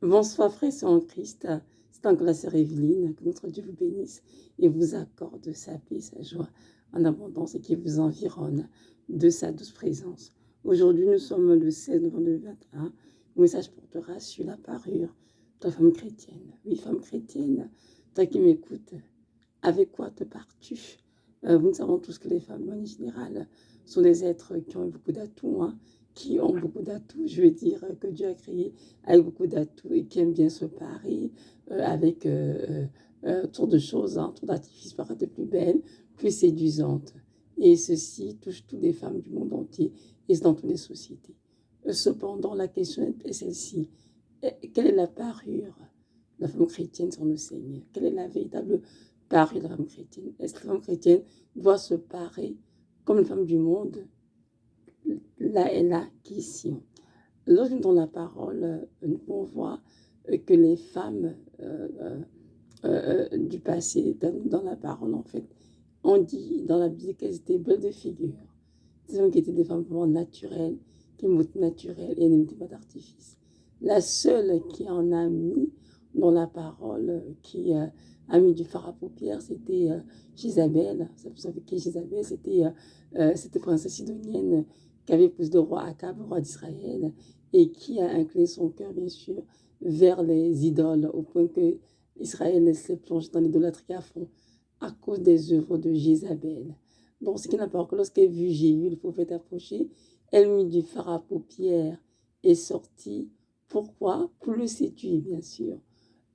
Bonsoir frères et sœurs en Christ, c'est encore la sœur Evelyne, que notre Dieu vous bénisse et vous accorde sa paix, sa joie en abondance et qui vous environne de sa douce présence. Aujourd'hui, nous sommes le 16 novembre 2021. Mon message portera sur la parure de la femme chrétienne. Oui, femme chrétienne, toi qui m'écoutes, avec quoi te pars-tu? Nous savons tous que les femmes, en général, sont des êtres qui ont beaucoup d'atouts, hein, qui ont beaucoup d'atouts, je veux dire, que Dieu a créé avec beaucoup d'atouts et qui aiment bien se parer avec autour de choses, hein, autour d'artifices pour être plus belles, plus séduisantes. Et ceci touche toutes les femmes du monde entier et c'est dans toutes les sociétés. Cependant, la question est celle-ci. Quelle est la parure de la femme chrétienne sur le Seigneur? Quelle est la véritable parure de la femme chrétienne? Est-ce que la femme chrétienne doit se parer comme une femme du monde? Là est la question. Lorsque dans la parole, nous pouvons voir que les femmes du passé, dans la parole en fait, on dit dans la Bible qu'elles étaient belles de figure. Des femmes qui étaient des femmes vraiment naturelles, qui étaient naturelles et n'émettaient pas d'artifice. La seule qui en a mis dans la parole, qui a mis du fard à paupières, c'était Jézabel. Vous savez qui est Jézabel? C'était princesse sidonienne qui avait épousé le roi Akab, le roi d'Israël, et qui a incliné son cœur, bien sûr, vers les idoles, au point que Israël s'est plongé dans l'idolâtrie à fond à cause des œuvres de Jézabel. Donc, ce qui n'a pas que lorsqu'elle vit Jéhu, le prophète approcher, elle mit du fard à paupières et sortit. Pourquoi? Pour le séduire, bien sûr.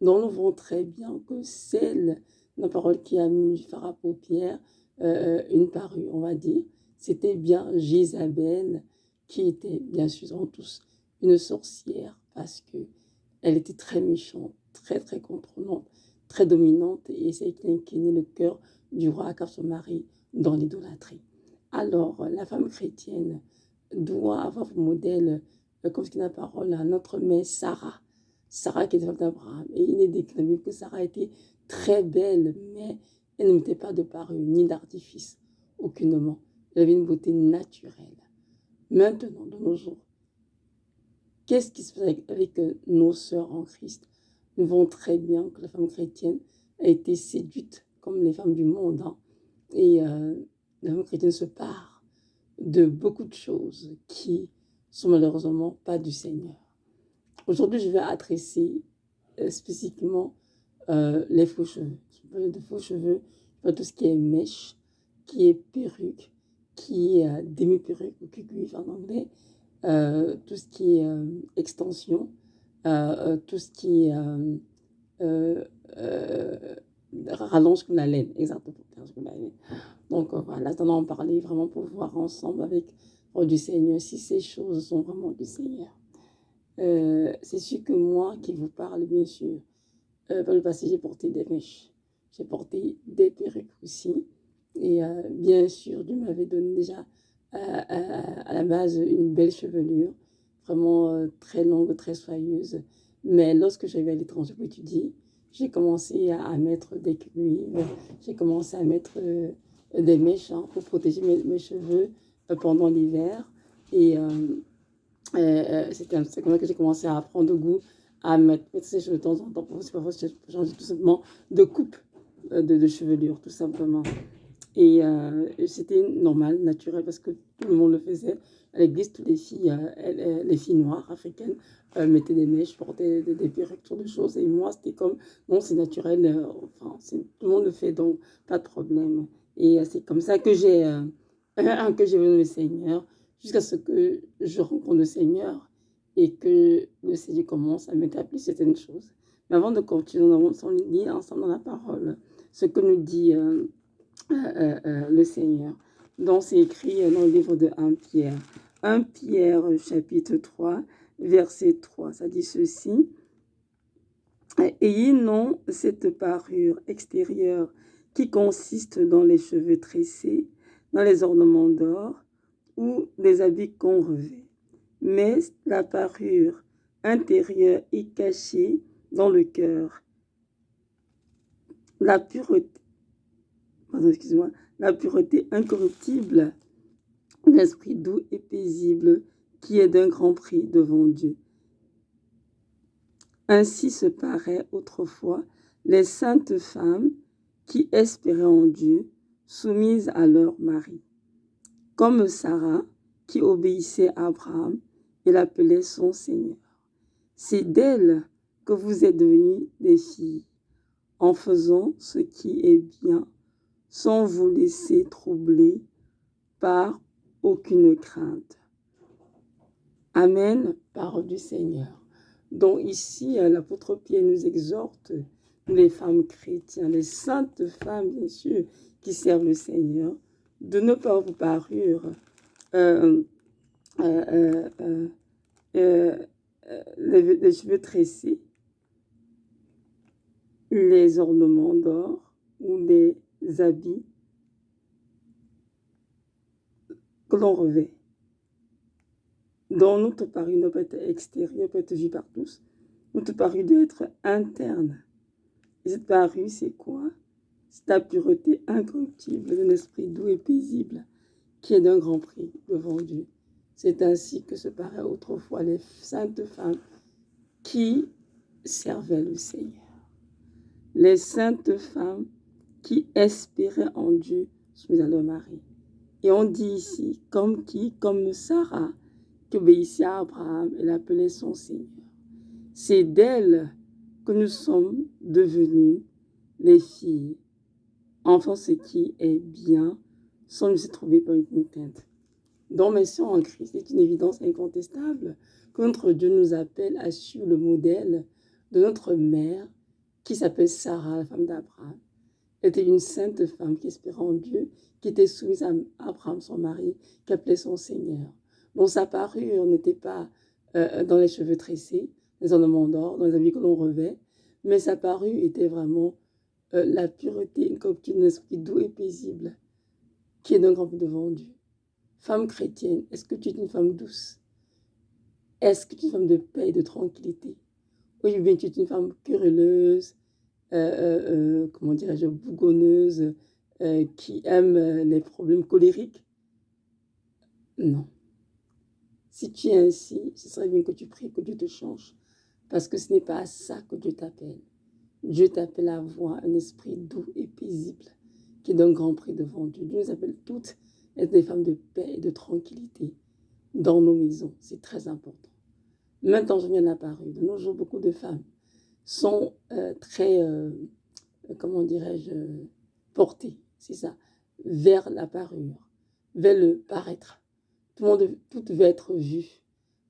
Donc, nous voyons très bien que celle, la parole qui a mis du fard à paupières, une parure, on va dire, c'était bien Jézabel, qui était, bien sûr, en tous une sorcière, parce que elle était très méchante, très, très contrôlante, très dominante, et c'est qui a incliné le cœur du roi Akab, son mari, dans l'idolâtrie. Alors, la femme chrétienne doit avoir pour modèle, comme ce qu'il a parole, à notre mère Sarah. Sarah qui était femme d'Abraham. Et il est déclaré que Sarah était très belle, mais elle ne mettait pas de parure ni d'artifice, aucunement. Elle avait une beauté naturelle. Maintenant, de nos jours, qu'est-ce qui se passe avec nos sœurs en Christ? Nous voyons très bien que la femme chrétienne a été séduite comme les femmes du monde. Hein. Et la femme chrétienne se pare de beaucoup de choses qui sont malheureusement pas du Seigneur. Aujourd'hui, je vais adresser spécifiquement les faux cheveux. Je parle de faux cheveux, je parle de tout ce qui est mèche, qui est perruque, qui est demi-perruque ou cucuif en anglais, tout ce qui est extension, tout ce qui est rallonge comme la laine, exactement. Donc voilà, attendons en parler vraiment pour voir ensemble avec du Seigneur si ces choses sont vraiment du Seigneur. C'est sûr que moi qui vous parle, bien sûr, par le passé, j'ai porté des mèches, j'ai porté des perruques aussi. Et bien sûr, Dieu m'avait donné déjà à la base une belle chevelure, vraiment très longue, très soyeuse. Mais lorsque j'avais à l'étranger pour étudier, j'ai commencé à mettre des cuivres, j'ai commencé à mettre des mèches pour protéger mes cheveux pendant l'hiver. Et c'est comme ça que j'ai commencé à prendre goût à mettre ses cheveux de temps en temps. Parfois, changer tout simplement de coupe de chevelure, tout simplement. Et c'était normal, naturel, parce que tout le monde le faisait. À l'église, toutes les filles, les filles noires, africaines, mettaient des mèches, portaient des perruques, toutes de choses. Et moi, c'était comme, non, c'est naturel, enfin, tout le monde le fait, donc pas de problème. Et c'est comme ça que j'ai vu le Seigneur, jusqu'à ce que je rencontre le Seigneur et que le Seigneur commence à m'établir certaines choses. Mais avant de continuer, nous allons lire ensemble dans la parole ce que nous dit le Seigneur. Donc c'est écrit dans le livre de 1 Pierre. 1 Pierre chapitre 3, verset 3. Ça dit ceci. Ayez non cette parure extérieure qui consiste dans les cheveux tressés, dans les ornements d'or ou des habits qu'on revêt. Mais la parure intérieure est cachée dans le cœur. La pureté, la pureté incorruptible, l'esprit doux et paisible qui est d'un grand prix devant Dieu. Ainsi se paraient autrefois les saintes femmes qui espéraient en Dieu, soumises à leur mari, comme Sarah qui obéissait à Abraham et l'appelait son Seigneur. C'est d'elle que vous êtes devenues des filles, en faisant ce qui est bien, sans vous laisser troubler par aucune crainte. Amen, parole du Seigneur. Donc ici, l'apôtre Pierre nous exhorte, nous les femmes chrétiennes, les saintes femmes, bien sûr, qui servent le Seigneur, de ne pas vous parure les cheveux tressés, les ornements d'or ou les habits que l'on revêt. Donc notre parure ne peut être extérieure, peut être vue par tous. Notre parure doit être interne. Et cette parure, c'est quoi? C'est la pureté incorruptible d'un esprit doux et paisible qui est d'un grand prix devant Dieu. C'est ainsi que se paraient autrefois les saintes femmes qui servaient le Seigneur. Les saintes femmes qui espéraient en Dieu soumises à leur mari. Et on dit ici, comme qui? Comme Sarah, qui obéissait à Abraham et l'appelait son Seigneur. C'est d'elle que nous sommes devenus les filles, enfants ce qui est bien, sans nous y trouver par une crainte. Donc, mes sœurs en Christ, c'est une évidence incontestable que notre Dieu nous appelle à suivre le modèle de notre mère, qui s'appelle Sarah, la femme d'Abraham. Elle était une sainte femme qui espérait en Dieu, qui était soumise à Abraham, son mari, qui appelait son Seigneur. Donc, sa parure n'était pas dans les cheveux tressés, les ornements d'or, dans les habits que l'on revêt, mais sa parure était vraiment la pureté incorruptible d'un esprit doux et paisible, qui est d'un grand prix devant Dieu. Femme chrétienne, est-ce que tu es une femme douce? Est-ce que tu es une femme de paix et de tranquillité? Ou bien tu es une femme querelleuse, comment dirais-je, bougonneuse, qui aime les problèmes colériques? Non. Si tu es ainsi, ce serait bien que tu pries que Dieu te change, parce que ce n'est pas à ça que Dieu t'appelle. Dieu t'appelle à avoir un esprit doux et paisible, qui est d'un grand prix devant Dieu. Dieu nous appelle toutes à être des femmes de paix et de tranquillité dans nos maisons. C'est très important. Maintenant, je viens d'apparu. De nos jours, beaucoup de femmes sont très, comment dirais-je, portées, c'est ça, vers la parure, vers le paraître. Tout veut être vu,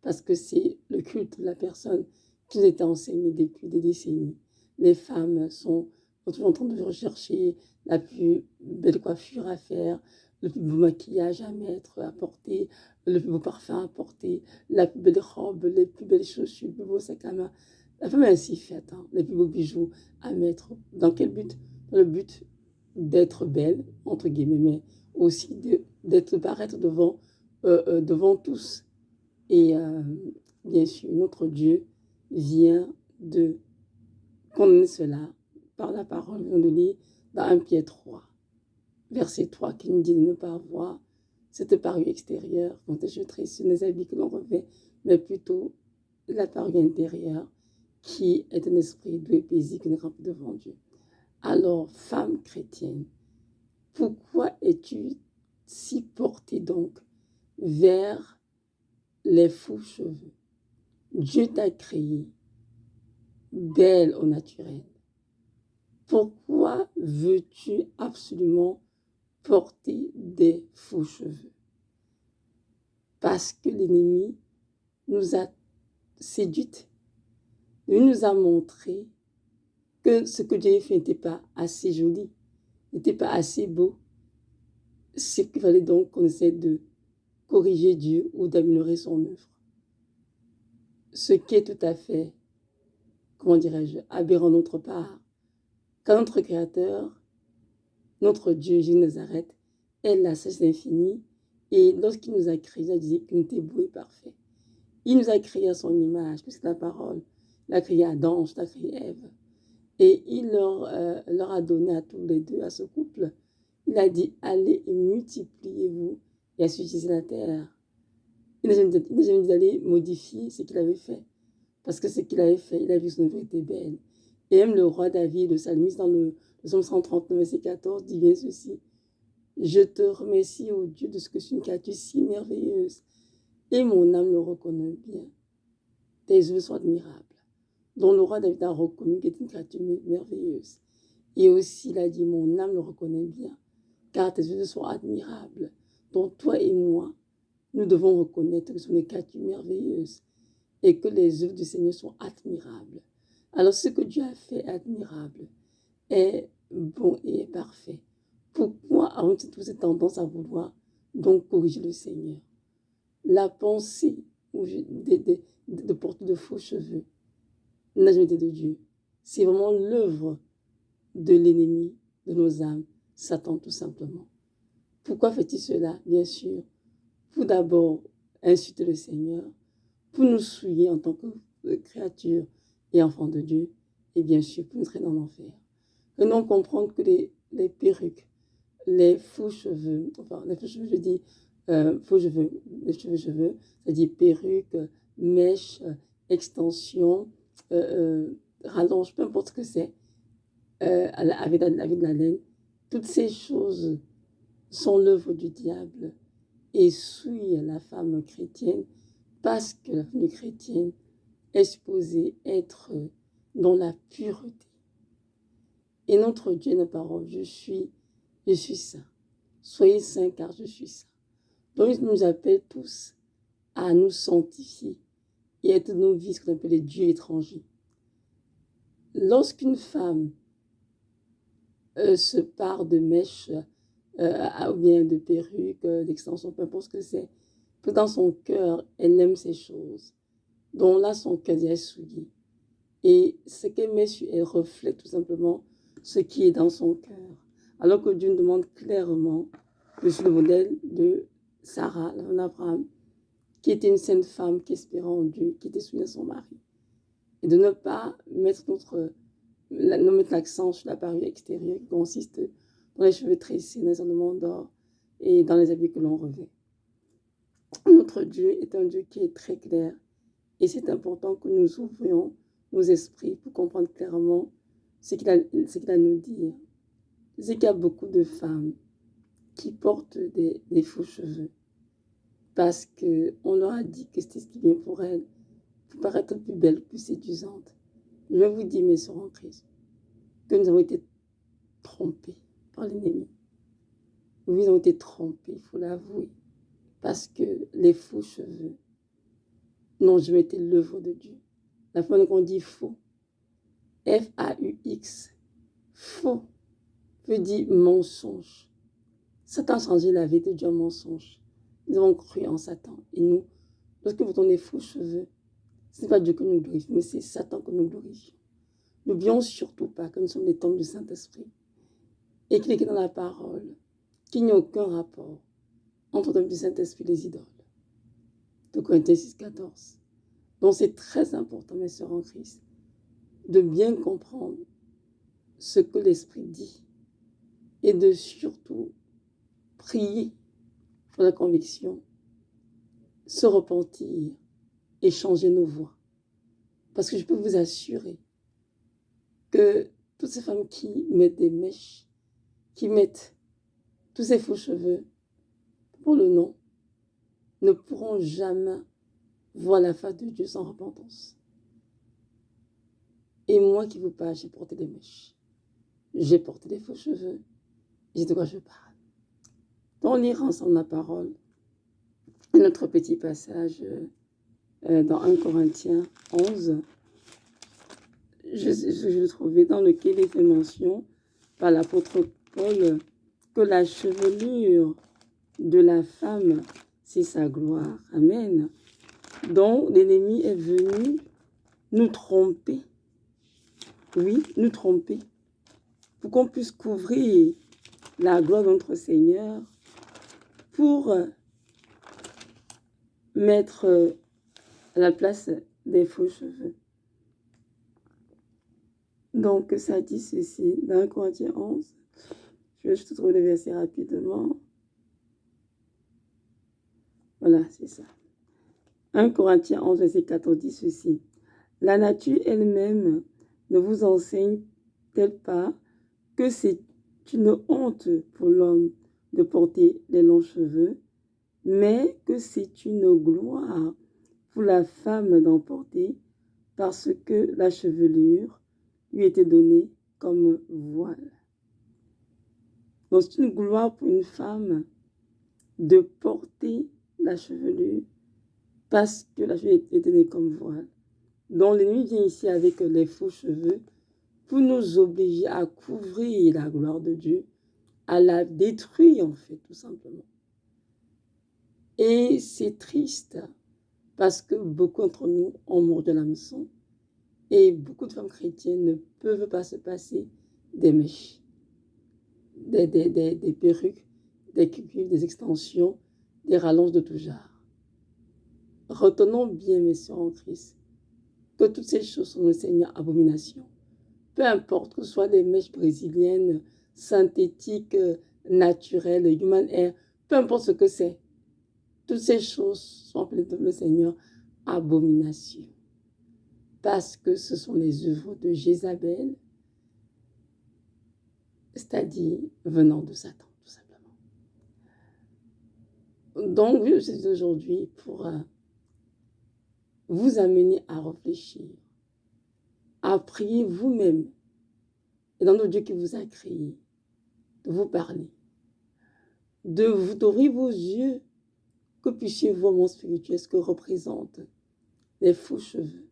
parce que c'est le culte de la personne qui nous était enseigné depuis des décennies. Les femmes sont toujours en train de rechercher la plus belle coiffure à faire, le plus beau maquillage à mettre, à porter, le plus beau parfum à porter, la plus belle robe, les plus belles chaussures, le plus beau sac à main. La femme est ainsi faite, hein, les plus beaux bijoux à mettre. Dans quel but? Dans le but d'être belle, entre guillemets, mais aussi d'être paraître devant tous. Et bien sûr, notre Dieu vient de condamner cela par la parole de lire dans 1 Pierre 3, verset 3, qui nous dit de ne pas avoir cette parure extérieure, quand je tresse sur les habits que l'on revêt, mais plutôt la parure intérieure, qui est un esprit doux et paisible qui nous remplit devant Dieu. Alors, femme chrétienne, pourquoi es-tu si portée donc vers les faux cheveux? Dieu t'a créé belle au naturel. Pourquoi veux-tu absolument porter des faux cheveux? Parce que l'ennemi nous a séduites. Il nous a montré que ce que Dieu a fait n'était pas assez joli, n'était pas assez beau. C'est qu'il fallait donc qu'on essaie de corriger Dieu ou d'améliorer son œuvre. Ce qui est tout à fait, comment dirais-je, aberrant notre part. Car notre Créateur, notre Dieu, Jésus de Nazareth, est la sagesse infinie. Et lorsqu'il nous a créés, il a dit qu'il était beau et parfait. Il nous a créés à son image, que c'est la parole. Il a créé Adam, il a créé Ève. Et il leur a donné à tous les deux, à ce couple, il a dit, allez et multipliez-vous et assujettissez la terre. Il n'a jamais dit d'aller modifier ce qu'il avait fait. parce que ce qu'il avait fait, il a vu que son œuvre était belle. Et même le roi David, le psalmiste, dans le psaume 139, verset 14, dit bien ceci. Je te remercie, ô Dieu, de ce que tu es une créature si merveilleuse. Et mon âme le reconnaît bien. Tes œuvres sont admirables. Donc le roi David a reconnu qu'il était une créature merveilleuse. Et aussi, il a dit, mon âme le reconnaît bien, car tes œuvres sont admirables. Donc toi et moi, nous devons reconnaître que ce sont des créatures merveilleuses et que les œuvres du Seigneur sont admirables. Alors ce que Dieu a fait est admirable, est bon et est parfait. Pourquoi avons-nous toute cette tendance à vouloir donc corriger le Seigneur? La pensée de porter de faux cheveux n'a jamais été de Dieu. C'est vraiment l'œuvre de l'ennemi de nos âmes, Satan tout simplement. Pourquoi fait-il cela? Bien sûr, pour d'abord insulter le Seigneur, pour nous souiller en tant que créatures et enfants de Dieu, et bien sûr pour nous traîner dans l'enfer. Et non comprendre que les perruques, les faux cheveux, enfin les faux cheveux, je dis faux cheveux, les cheveux, c'est-à-dire perruques, mèches, extensions, rallonge, peu importe ce que c'est, avec de la laine, toutes ces choses sont l'œuvre du diable et souillent la femme chrétienne parce que la femme chrétienne est supposée être dans la pureté. Et notre Dieu, notre parole, je suis saint. Soyez saints car je suis saint. Donc il nous appelle tous à nous sanctifier et être nos vies, ce qu'on appelle les dieux étrangers. Lorsqu'une femme se part de mèches ou bien de perruques, d'extensions, peu importe ce que c'est, que dans son cœur, elle aime ces choses, dont là son cœur est souillé. Et ce qu'elle met sur elle reflète tout simplement ce qui est dans son cœur. Alors que Dieu nous demande clairement, sur le modèle de Sarah, la femme d'Abraham, qui était une sainte femme qui espérait en Dieu, qui était soumise à son mari. Et de ne pas mettre l'accent sur la parure extérieure qui consiste dans les cheveux tressés, dans les ornements d'or et dans les habits que l'on revêt. Notre Dieu est un Dieu qui est très clair et c'est important que nous ouvrions nos esprits pour comprendre clairement ce qu'il a à nous dire. C'est qu'il y a beaucoup de femmes qui portent des faux cheveux parce qu'on leur a dit que c'était ce qui vient pour elles, pour paraître plus belle, plus séduisante. Je vais vous dire, mes sœurs en Christ, que nous avons été trompés par l'ennemi. Nous avons été trompés, il faut l'avouer, parce que les faux cheveux n'ont jamais été l'œuvre de Dieu. La fois qu'on dit faux, F-A-U-X, faux, veut dire mensonge. Satan a changé la vie de Dieu en mensonge. Nous avons cru en Satan. Et nous, lorsque nous avons des faux cheveux, ce n'est pas Dieu que nous glorifions, mais c'est Satan que nous glorifions. N'oublions surtout pas que nous sommes des temples du Saint-Esprit et qu'il est écrit dans la parole qu'il n'y a aucun rapport entre le temple du Saint-Esprit et les idoles. De Corinthiens 6, 14. Donc c'est très important, mes sœurs en Christ, de bien comprendre ce que l'Esprit dit et de surtout prier pour la conviction, se repentir et changer nos voies. Parce que je peux vous assurer que toutes ces femmes qui mettent des mèches, qui mettent tous ces faux cheveux pour le nom, ne pourront jamais voir la face de Dieu sans repentance. Et moi qui vous parle, j'ai porté des mèches. J'ai porté des faux cheveux. Et c'est de quoi je parle. Donc on lira ensemble la parole. Notre petit passage dans 1 Corinthiens 11. Je le trouvais dans lequel il fait mention par l'apôtre Paul que la chevelure de la femme, c'est sa gloire. Amen. Donc l'ennemi est venu nous tromper. Oui, nous tromper. Pour qu'on puisse couvrir la gloire de notre Seigneur, pour mettre à la place des faux cheveux. Donc, ça dit ceci, dans 1 Corinthiens 11. Je vais juste trouver le verset rapidement. Voilà, c'est ça. 1 Corinthiens 11, verset 14 dit ceci. La nature elle-même ne vous enseigne-t-elle pas que c'est une honte pour l'homme de porter les longs cheveux, mais que c'est une gloire pour la femme d'en porter parce que la chevelure lui était donnée comme voile. Donc c'est une gloire pour une femme de porter la chevelure parce que la chevelure était donnée comme voile. Donc l'ennemi vient ici avec les faux cheveux pour nous obliger à couvrir la gloire de Dieu, à la détruire en fait, tout simplement. Et c'est triste parce que beaucoup d'entre nous ont mordu l'hameçon et beaucoup de femmes chrétiennes ne peuvent pas se passer des mèches, des perruques, des cucules, des extensions, des rallonges de tout genre. Retenons bien, mes sœurs en Christ, que toutes ces choses sont le Seigneur abomination. Peu importe que ce soit des mèches brésiliennes, synthétiques, naturelles, human hair, peu importe ce que c'est, toutes ces choses sont appelées de le Seigneur abomination. Parce que ce sont les œuvres de Jézabel, c'est-à-dire venant de Satan, tout simplement. Donc, je suis aujourd'hui pour vous amener à réfléchir, à prier vous-même, et dans le Dieu qui vous a créé, de vous parler, d'ouvrir vos yeux, que puissiez voir mon spirituel, ce que représentent les faux cheveux.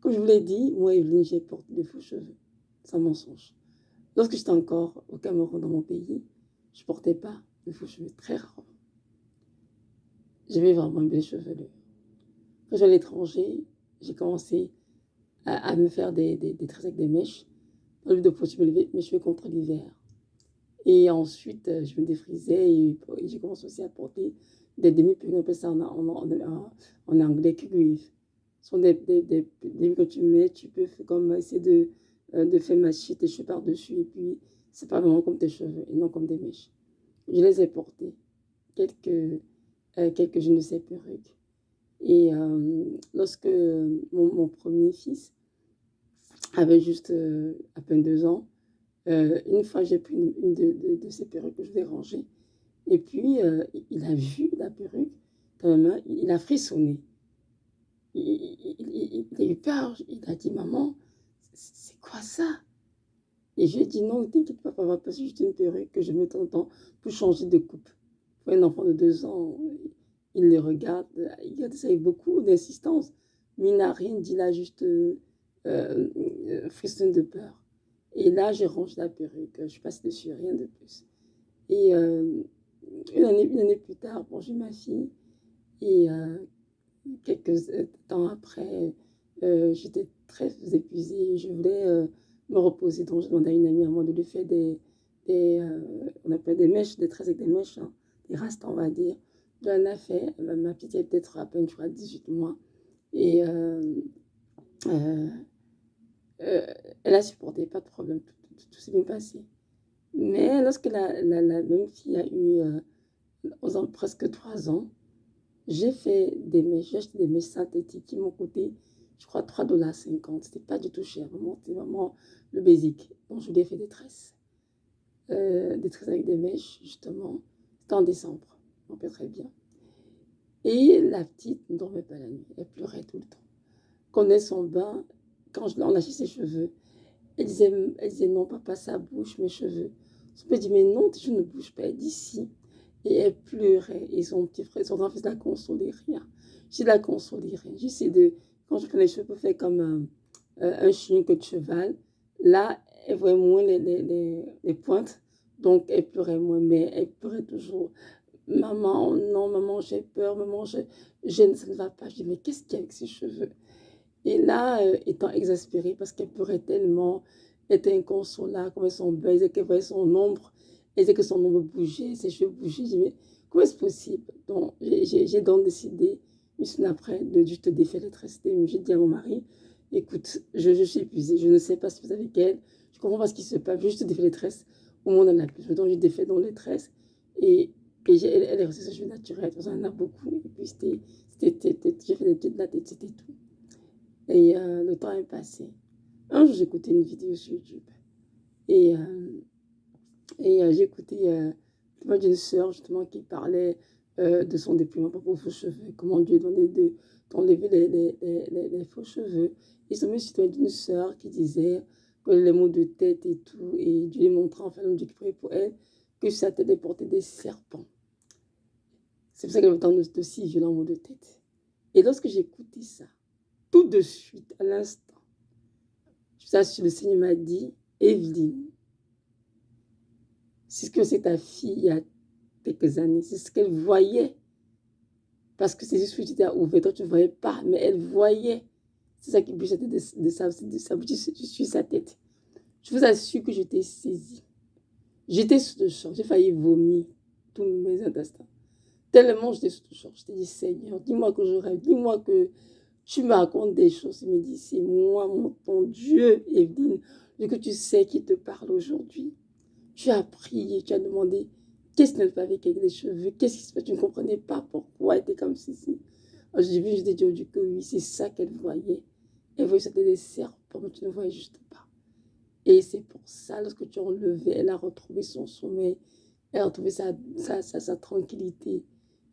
Comme je vous l'ai dit, moi, Evelyne, j'ai porté des faux cheveux, sans mensonge. Lorsque j'étais encore au Cameroun, dans mon pays, je ne portais pas de faux cheveux, très rarement. J'avais vraiment une belle chevelure. Quand j'allais à l'étranger, j'ai commencé à me faire des tresses avec des mèches, dans le but de protéger mes cheveux contre l'hiver. Et ensuite, je me défrisais et j'ai commencé aussi à porter des demi-perruques, on appelle ça en anglais, Q-weave. Ce sont des que tu mets, tu peux comme essayer de faire mâcher tes cheveux par-dessus et puis c'est pas vraiment comme tes cheveux et non comme des mèches. Je les ai portés, quelques je ne sais perruques. Et lorsque mon premier fils avait juste à peine 2 ans, une fois j'ai pris une de ces perruques que je vais ranger et puis il a vu la perruque dans ma main, il a frissonné. Il a eu peur, il a dit maman, c'est quoi ça? Et je lui ai dit non, ne t'inquiète pas, papa, parce que c'est juste une perruque que je mets de temps en temps pour changer de coupe. Pour un enfant de 2 ans, il le regarde, il regarde ça avec beaucoup d'insistance, mais il n'a rien dit, il a juste frissonné de peur. Et là, je range la perruque, je passe dessus, rien de plus. Et une année plus tard, bon, j'ai ma fille, et quelques temps après, j'étais très épuisée, je voulais me reposer, donc je demandais à une amie à moi de lui faire on appelle des mèches, des tresses avec des mèches, hein, des rastas on va dire. Je l'en ai fait, ma petite elle peut-être à peine, je crois, 18 mois, et elle a supporté, pas de problème, tout s'est bien passé. Mais lorsque la même fille a eu presque 3 ans, j'ai fait des mèches, j'ai acheté des mèches synthétiques qui m'ont coûté, je crois, 3,50 $. C'était pas du tout cher, vraiment, c'était vraiment le basic. Donc, je lui ai fait des tresses avec des mèches, justement. C'était en décembre, je m'en rappelle très bien. Et la petite ne dormait pas la nuit, elle pleurait tout le temps. Quand on est son bain, quand on lâchait ses cheveux, elle disait non, papa, ça bouge mes cheveux. Son père dit, mais non, tes cheveux ne bougent pas, elle dit si. Et elle pleurait. Et son petit frère, son grand fils la consolait, rien. J'ai la consolée, rien. J'essaie quand je prends les cheveux pour faire comme un chignon de cheval, là, elle voyait moins les pointes. Donc, elle pleurait moins, mais elle pleurait toujours. Maman, non, maman, j'ai peur, maman, ça ne va pas. Je dis, mais qu'est-ce qu'il y a avec ses cheveux? Et là, étant exaspérée parce qu'elle pleurait tellement, elle était inconsolable, comme son baiser, qu'elle voyait son ombre, elle disait que son ombre bougeait, ses cheveux bougeaient. Je dis, mais comment est-ce possible? Donc, j'ai donc décidé, une semaine après, de juste défaire les tresses. J'ai dit à mon mari, écoute, je suis épuisée, je ne sais pas ce que vous avez avec elle, je comprends pas ce qui se passe, je vais juste défaire les tresses, au monde en a plus. Donc, j'ai défait dans les tresses et elle est restée ses cheveux naturels, parce qu'on en a beaucoup, et puis c'était J'ai fait des petites dates et c'était tout. Et le temps est passé. Un jour, j'écoutais une vidéo sur YouTube. Et, j'ai écouté d'une sœur, justement, qui parlait de son dépouillement par rapport aux faux cheveux. Comment Dieu donnait d'enlever les faux cheveux. Et je me suis tombée d'une sœur qui disait que les maux de tête et tout, et Dieu lui montrait, enfin, Dieu qui priait pour elle, que sa tête est portée des serpents. C'est pour ça qu'elle a autant de si violents maux de tête. Et lorsque j'ai écouté ça, tout de suite, à l'instant, je vous assure, le Seigneur m'a dit, Evelyne, c'est ce que c'est ta fille il y a quelques années, c'est ce qu'elle voyait. Parce que ses yeux étaient ouverts, toi tu ne voyais pas, mais elle voyait. C'est ça qui bougeait de sa bouche sur sa tête. Je vous assure que je t'ai saisi. J'étais sous le choc, j'ai failli vomir tous mes intestins. Tellement j'étais sous le choc. Je t'ai dit, Seigneur, dis-moi que je rêve, dis-moi que tu me racontes des choses. Il me dit, c'est moi, ton Dieu, Evelyne, que tu sais qui te parle aujourd'hui. Tu as prié, tu as demandé, qu'est-ce qui ne va pas avec les cheveux, qu'est-ce qui se passe, tu ne comprenais pas pourquoi elle était comme ceci. J'ai vu, je t'ai dit que oui, c'est ça qu'elle voyait. Elle voyait c'était des serpents, mais tu ne voyais juste pas. Et c'est pour ça, lorsque tu as enlevé, elle a retrouvé son sommeil, elle a retrouvé sa tranquillité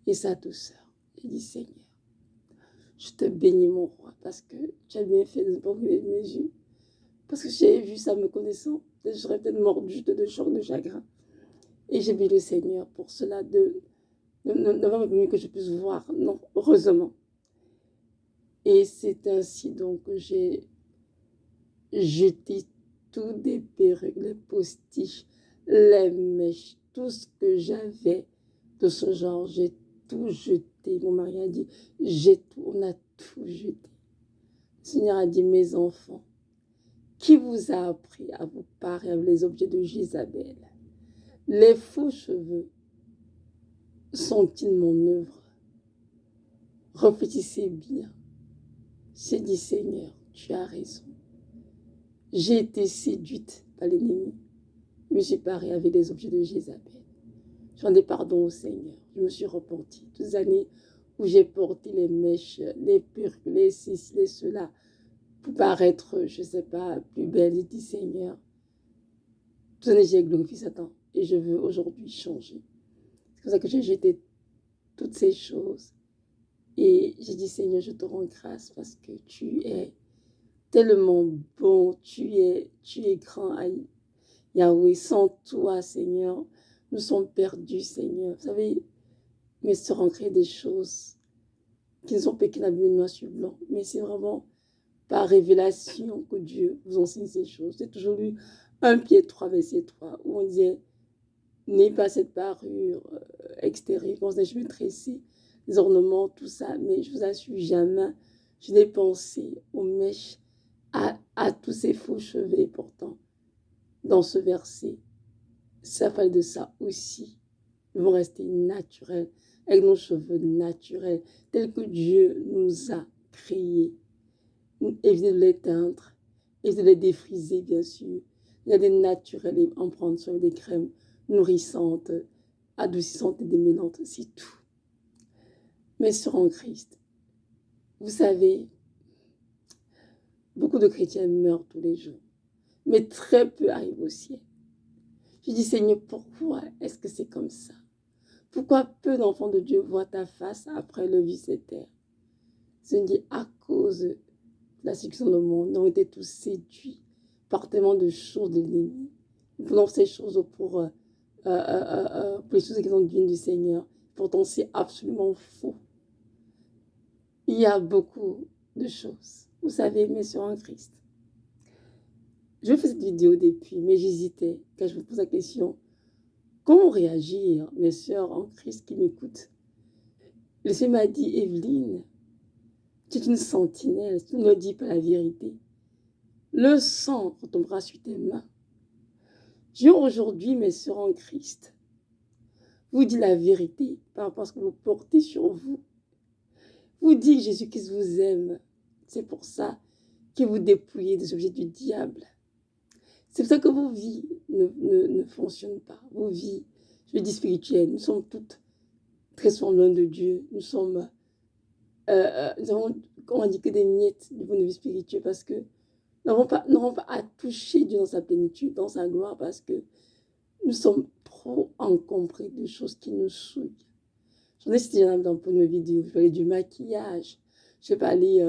et sa douceur. J'ai dit, Seigneur, je te bénis, mon roi, parce que tu as bien fait de ne pas ouvrir mes yeux. Parce que j'ai vu ça me connaissant. J'aurais peut-être mordu de choc, de chagrin. Et j'ai béni le Seigneur pour cela de ne pas me permettre que je puisse voir. Non, heureusement. Et c'est ainsi donc que j'ai jeté tous des perruques, les postiches, les mèches, tout ce que j'avais de ce genre. J'ai tout jeté. Mon mari a dit, on a tout jeté. Le Seigneur a dit, mes enfants, qui vous a appris à vous parer avec les objets de Jézabel? Les faux cheveux sont-ils mon œuvre? Réfléchissez bien. J'ai dit, Seigneur, tu as raison. J'ai été séduite par l'ennemi. Je me suis parée avec les objets de Jézabel. J'en ai pardon au Seigneur. Je me suis repentie. Toutes les années où j'ai porté les mèches, les perruques, les ceci, les cela, pour paraître, je ne sais pas, plus belle. J'ai dit, Seigneur, tout année j'ai glorifié Satan et je veux aujourd'hui changer. C'est pour ça que j'ai jeté toutes ces choses. Et j'ai dit, Seigneur, je te rends grâce parce que tu es tellement bon, tu es grand, Yahweh. Sans toi, Seigneur, nous sommes perdus, Seigneur. Vous savez, mes sœurs ont créé des choses qui ne sont pas qu'un habit noir sur blanc, mais c'est vraiment par révélation que Dieu vous enseigne ces choses. J'ai toujours lu 1 Pierre 3, verset 3, où on disait, n'aie pas cette parure extérieure, je vais tresser les ornements, tout ça, mais je vous assure, jamais je n'ai pensé aux mèches, à tous ces faux cheveux. Et pourtant, dans ce verset, ça parle de ça aussi. Nous vont rester naturels, avec nos cheveux naturels, tels que Dieu nous a créés. Évitez de les teindre, évitez de les défriser, bien sûr. Regardez naturel et en prendre soin des crèmes nourrissantes, adoucissantes et démêlantes, c'est tout. Mais sur en Christ, vous savez, beaucoup de chrétiens meurent tous les jours, mais très peu arrivent au ciel. Je dis, Seigneur, pourquoi est-ce que c'est comme ça? Pourquoi peu d'enfants de Dieu voient ta face après le vie cette terre? Je dis, à cause de la séduction du monde, nous avons été tous séduits par tellement de choses de l'ennemi. Nous prenons ces choses pour les choses qui sont dignes du Seigneur. Pourtant, c'est absolument faux. Il y a beaucoup de choses. Vous savez, mais sur un Christ. Je fais cette vidéo depuis, mais j'hésitais quand je me pose la question. Comment réagir, mes sœurs en Christ qui m'écoutent? Le Seigneur m'a dit, Evelyne, tu es une sentinelle, tu ne dis pas la vérité. Le sang retombera sur tes mains. Dieu aujourd'hui, mes sœurs en Christ, vous dit la vérité par rapport à ce que vous portez sur vous. Vous dit que Jésus-Christ vous aime. C'est pour ça que vous dépouillez des objets du diable. C'est pour ça que vos vies ne fonctionnent pas. Vos vies, je veux dire spirituelles, nous sommes toutes très souvent loin de Dieu. Nous sommes nous avons, comment on dit, que des miettes du point de vue spirituel parce que nous n'aurons pas à toucher Dieu dans sa plénitude, dans sa gloire, parce que nous sommes trop encombrés de choses qui nous souillent. J'en ai cité dans une vidéo, je parlais du maquillage, je parlais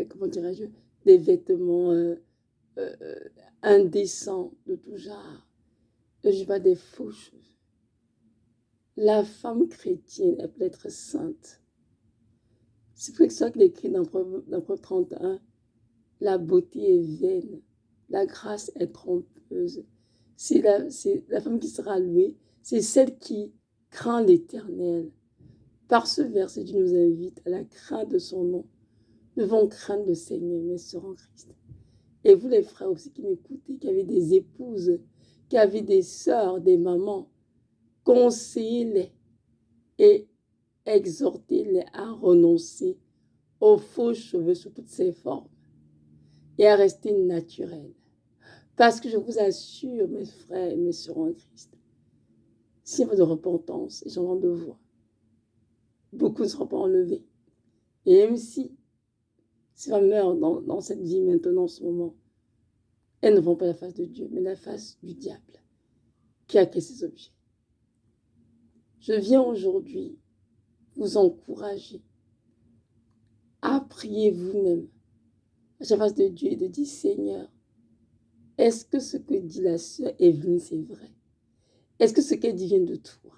comment dirais-je, des vêtements indécents de tout genre. Je parle des faux cheveux. La femme chrétienne, elle peut être sainte. C'est pour ça qu'il est écrit dans Proverbe 31, la beauté est vaine, la grâce est trompeuse. C'est la femme qui sera louée, c'est celle qui craint l'Éternel. Par ce verset, Dieu nous invite à la crainte de son nom. Nous devons craindre le Seigneur, mes sœurs en Christ. Et vous les frères aussi qui m'écoutez, qui avez des épouses, qui avez des sœurs, des mamans, conseillez-les et exhortez-les à renoncer aux faux cheveux sous toutes ses formes et à rester naturels. Parce que je vous assure, mes frères et mes sœurs en Christ, s'il y a pas de repentance et changement de voix, beaucoup ne seront pas enlevés. Et même si ces femmes meurent dans cette vie maintenant, en ce moment, elles ne vont pas la face de Dieu, mais la face du diable qui a créé ces objets. Je viens aujourd'hui vous encourager à prier vous-même à la face de Dieu et de dire, Seigneur, est-ce que ce que dit la sœur Evelyne, c'est vrai? Est-ce que ce qu'elle dit vient de toi?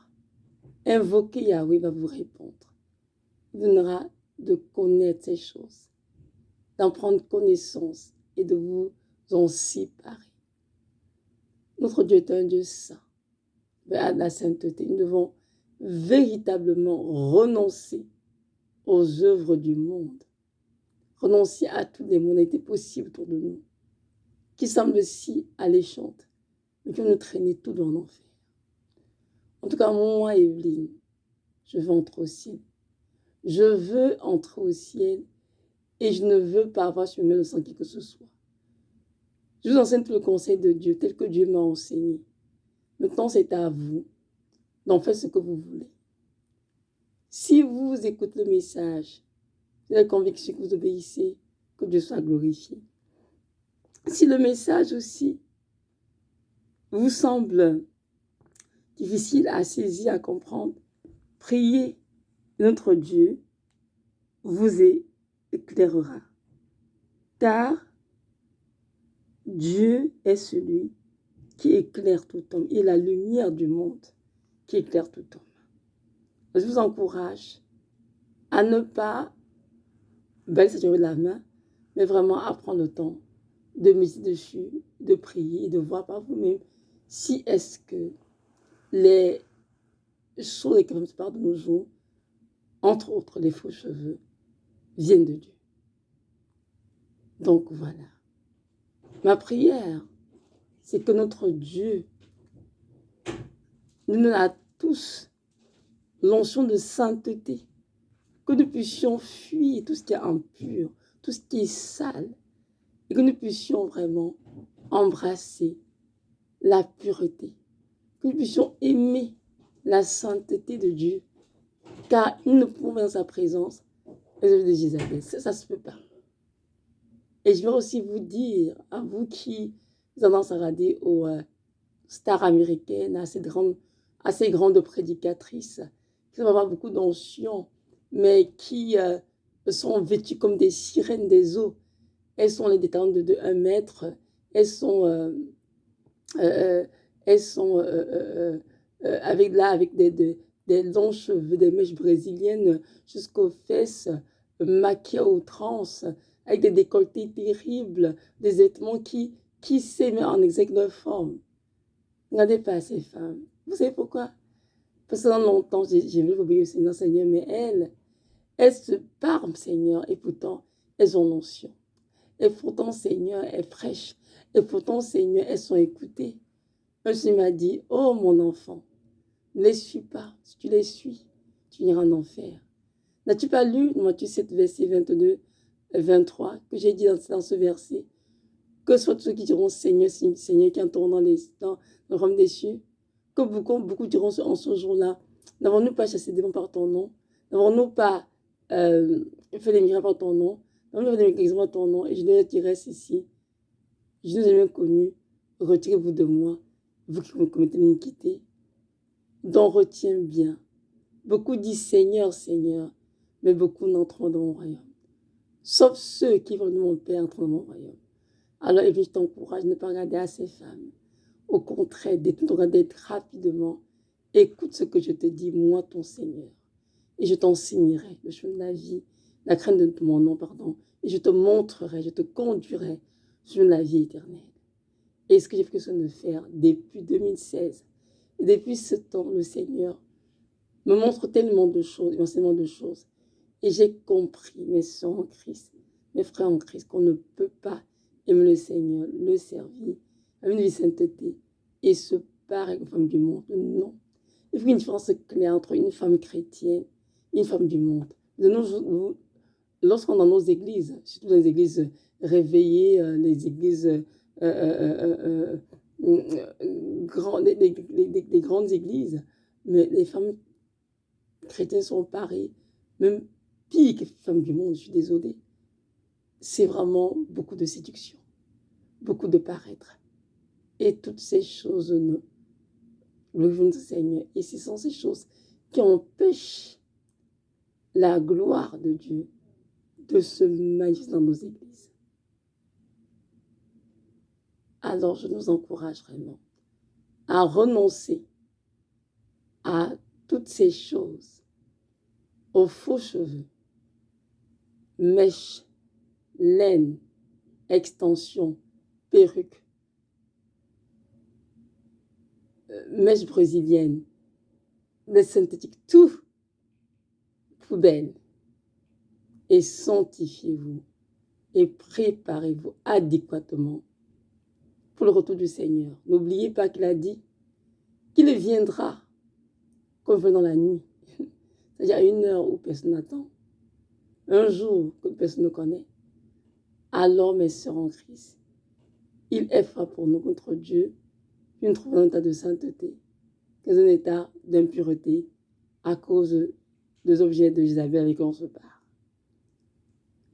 Invoquez Yahweh, va vous répondre. Il donnera de connaître ces choses, d'en prendre connaissance et de vous en séparer. Notre Dieu est un Dieu saint, à la sainteté. Nous devons véritablement renoncer aux œuvres du monde, renoncer à toutes les mondialités possibles autour de nous, qui semblent si alléchantes, mais qui vont nous traîner tout dans l'enfer. En tout cas, moi, Evelyne, je veux entrer au ciel. Je veux entrer au ciel et je ne veux pas avoir sur moi le sang qui que ce soit. Je vous enseigne tout le conseil de Dieu tel que Dieu m'a enseigné. Maintenant, c'est à vous d'en faire ce que vous voulez. Si vous écoutez le message, vous avez la conviction que vous obéissez, que Dieu soit glorifié. Si le message aussi vous semble difficile à saisir, à comprendre, priez, notre Dieu vous éclairera. Car Dieu est celui qui éclaire tout homme. Il est la lumière du monde qui éclaire tout homme. Je vous encourage à ne pas baisser de la main, mais vraiment à prendre le temps de méditer dessus, de prier et de voir par vous-même si est-ce que les choses qui se parlent de nos jours, entre autres les faux cheveux, viennent de Dieu. Donc voilà. Ma prière, c'est que notre Dieu nous donne à tous l'onction de sainteté, que nous puissions fuir tout ce qui est impur, tout ce qui est sale, et que nous puissions vraiment embrasser la pureté, que nous puissions aimer la sainteté de Dieu, car nous ne pouvons pas dans sa présence les œuvres de Jézabel. Ça ne se peut pas. Et je veux aussi vous dire, à vous qui avez tendance à regarder aux stars américaines, à ces grandes prédicatrices, qui n'ont pas beaucoup d'onction, mais qui sont vêtues comme des sirènes des eaux. Elles sont les détenantes de 1 mètre. Elles sont avec des longs cheveux, des mèches brésiliennes jusqu'aux fesses, maquillées à outrance, avec des décolletés terribles, des vêtements qui s'aimaient en exacte leur forme. Regardez pas ces femmes. Vous savez pourquoi? Parce que dans longtemps, j'ai voulu obéir au Seigneur, Seigneur, mais elles se parment, Seigneur, et pourtant, elles ont l'onction. Et pourtant, Seigneur, elles fraîchent. Et pourtant, Seigneur, elles sont écoutées. Un Dieu m'a dit, oh mon enfant, ne les suis pas. Si tu les suis, tu iras en enfer. N'as-tu pas lu Matthieu 7, verset 22, 23, que j'ai dit dans ce verset, que ce soit ceux qui diront Seigneur, Seigneur, qui entreront dans le royaume des cieux, que beaucoup diront en ce jour-là, N'avons-nous pas chassé des démons par ton nom? N'avons-nous pas fait des miracles par ton nom? N'avons-nous pas fait des miracles par ton nom? Et je ne dirais ici, je ne vous ai même connu, retirez-vous de moi, vous qui commettez l'iniquité. Donc retiens bien. Beaucoup disent Seigneur, Seigneur, mais beaucoup n'entreront dans mon royaume. Sauf ceux qui vont de mon Père entrent dans mon royaume. Alors, et puis je t'encourage à ne pas regarder à ces femmes. Au contraire, détourne d'être rapidement. Écoute ce que je te dis, moi, ton Seigneur. Et je t'enseignerai le chemin de la vie, la crainte de mon nom, pardon. Et je te montrerai, je te conduirai sur la vie éternelle. Et ce que j'ai fait que de faire depuis 2016. Et depuis ce temps, le Seigneur me montre tellement de choses, tellement de choses. Et j'ai compris, mes sœurs en Christ, mes frères en Christ, qu'on ne peut pas aimer le Seigneur, le servir, avec une vie de sainteté, et se parer avec une femme du monde. Non. Il faut une différence claire entre une femme chrétienne et une femme du monde. Lorsqu'on est dans nos églises, surtout dans les églises réveillées, les églises des grandes églises, mais les femmes chrétiennes sont pareilles, même pire que les femmes du monde, je suis désolée. C'est vraiment beaucoup de séduction, beaucoup de paraître. Et toutes ces choses ne glorifient le Seigneur. Et ce sont ces choses qui empêchent la gloire de Dieu de se manifester dans nos églises. Alors je nous encourage vraiment à renoncer à toutes ces choses, aux faux cheveux, mèches, laine, extension, perruque, mèche brésilienne, les synthétiques, tout poubelle. Et sanctifiez-vous et préparez-vous adéquatement pour le retour du Seigneur. N'oubliez pas qu'il a dit qu'il viendra comme dans la nuit. C'est-à-dire à une heure où personne n'attend, un jour que personne ne connaît. Alors, mes sœurs en Christ, il est fort pour nous contre Dieu, puis nous trouvons dans un état de sainteté, dans un état d'impureté, à cause des objets de Jézabel avec qui on se part.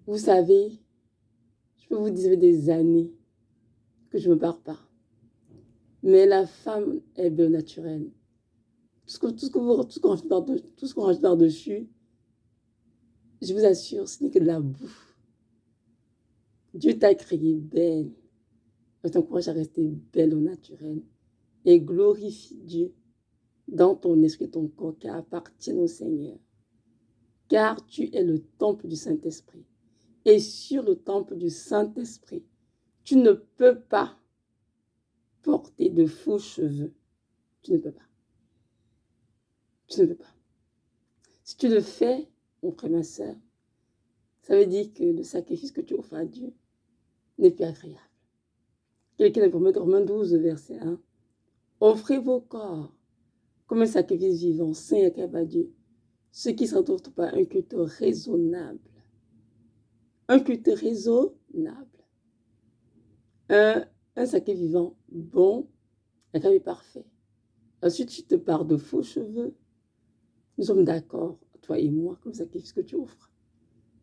Vous savez, je peux vous dire des années que je ne me pars pas. Mais la femme est bien naturelle. Tout ce qu'on rajoute par-dessus, je vous assure, ce n'est que de la bouffe. Dieu t'a créé belle. Je t'encourage à rester belle au naturel. Et glorifie Dieu dans ton esprit, ton corps, qui appartient au Seigneur. Car tu es le temple du Saint-Esprit. Et sur le temple du Saint-Esprit, tu ne peux pas porter de faux cheveux. Tu ne peux pas. Tu ne peux pas. Si tu le fais, mon frère, ma soeur, ça veut dire que le sacrifice que tu offres à Dieu n'est plus agréable. Quelqu'un dans Romains 12, verset 1. Offrez vos corps comme un sacrifice vivant, saint et agréable à Dieu, ce qui ne sera d'autre pas un culte raisonnable. Un culte raisonnable. Un sacrifice vivant, bon, agréable et parfait. Ensuite, tu te parles de faux cheveux. Nous sommes d'accord, toi et moi, que le sacrifice que tu offres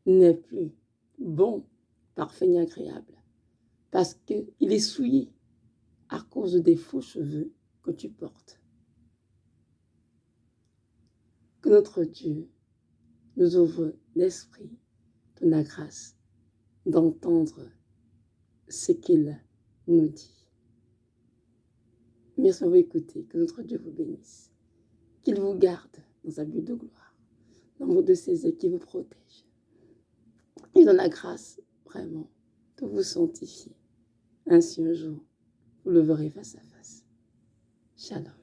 n'est plus bon, parfait ni agréable. Parce qu'il est souillé à cause des faux cheveux que tu portes. Que notre Dieu nous ouvre l'esprit de la grâce d'entendre ce qu'il nous dit. Merci d'avoir écouté. Que notre Dieu vous bénisse. Qu'il vous garde dans sa bulle de gloire, dans vos de ses ailes qui vous protège. Et dans la grâce, vraiment, de vous sanctifier. Ainsi un jour, vous le verrez face à face. Shalom.